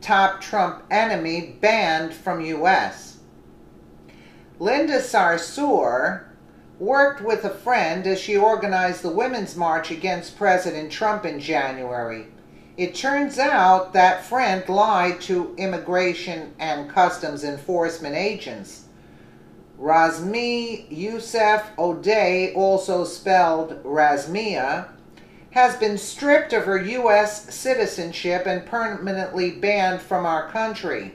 top Trump enemy banned from U.S. Linda Sarsour worked with a friend as she organized the Women's March against President Trump in January. It turns out that friend lied to Immigration and Customs Enforcement agents. Razmia Youssef O'Day, also spelled Razmia, has been stripped of her U.S. citizenship and permanently banned from our country.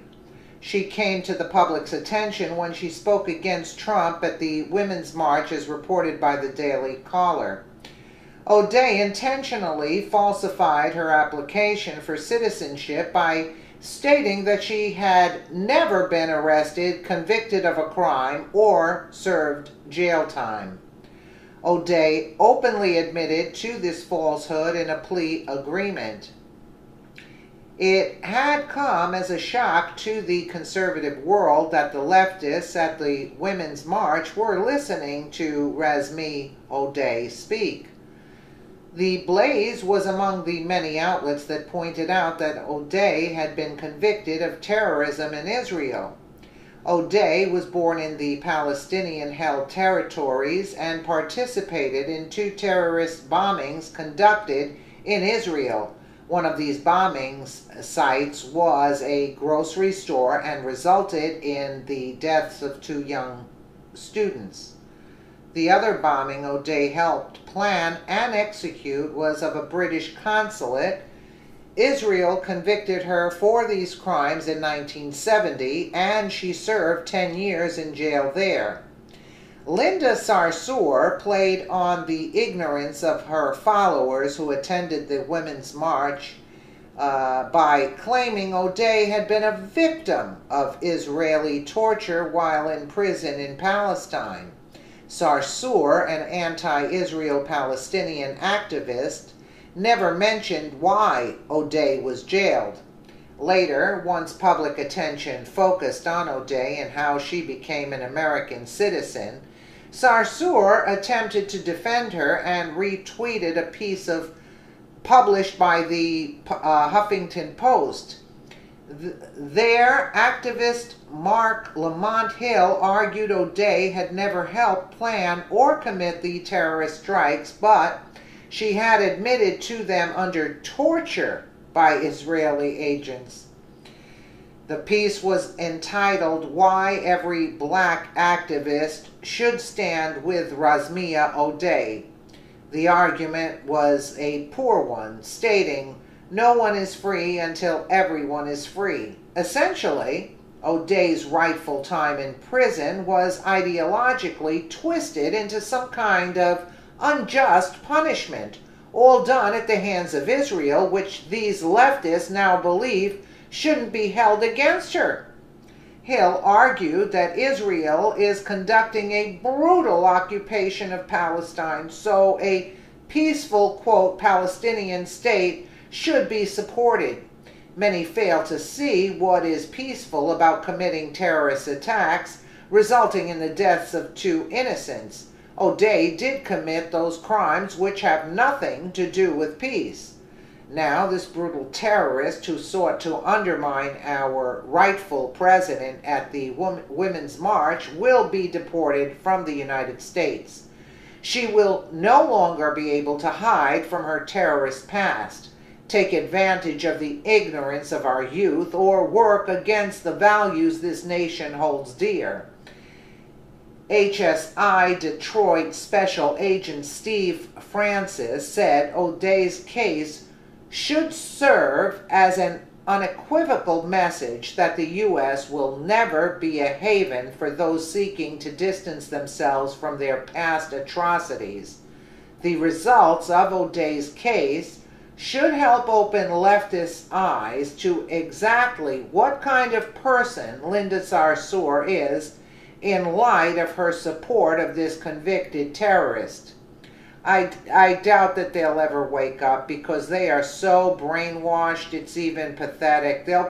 She came to the public's attention when she spoke against Trump at the Women's March, as reported by the Daily Caller. O'Day intentionally falsified her application for citizenship by stating that she had never been arrested, convicted of a crime, or served jail time. O'Day openly admitted to this falsehood in a plea agreement. It had come as a shock to the conservative world that the leftists at the Women's March were listening to Razmia O'Day speak. The Blaze was among the many outlets that pointed out that O'Day had been convicted of terrorism in Israel. O'Day was born in the Palestinian-held territories and participated in 2 terrorist bombings conducted in Israel. One of these bombing sites was a grocery store and resulted in the deaths of 2 young students. The other bombing O'Day helped plan and execute was of a British consulate. Israel convicted her for these crimes in 1970, and she served 10 years in jail there. Linda Sarsour played on the ignorance of her followers who attended the Women's March by claiming O'Day had been a victim of Israeli torture while in prison in Palestine. Sarsour, an anti-Israel Palestinian activist, never mentioned why O'Day was jailed. Later, once public attention focused on O'Day and how she became an American citizen, Sarsour attempted to defend her and retweeted a piece published by the Huffington Post. There, activist Mark Lamont Hill argued O'Day had never helped plan or commit the terrorist strikes, but she had admitted to them under torture by Israeli agents. The piece was entitled "Why Every Black Activist Should Stand with Razmia O'Day." The argument was a poor one, stating, "No one is free until everyone is free." Essentially, O'Day's rightful time in prison was ideologically twisted into some kind of unjust punishment, all done at the hands of Israel, which these leftists now believe shouldn't be held against her. Hill argued that Israel is conducting a brutal occupation of Palestine, so a peaceful, quote, Palestinian state should be supported. Many fail to see what is peaceful about committing terrorist attacks, resulting in the deaths of 2 innocents. O'Day did commit those crimes which have nothing to do with peace. Now, this brutal terrorist who sought to undermine our rightful president at the Women's March will be deported from the United States. She will no longer be able to hide from her terrorist past, take advantage of the ignorance of our youth, or work against the values this nation holds dear. HSI Detroit Special Agent Steve Francis said O'Day's case should serve as an unequivocal message that the U.S. will never be a haven for those seeking to distance themselves from their past atrocities. The results of O'Day's case should help open leftists' eyes to exactly what kind of person Linda Sarsour is in light of her support of this convicted terrorist. I doubt that they'll ever wake up because they are so brainwashed, it's even pathetic. They'll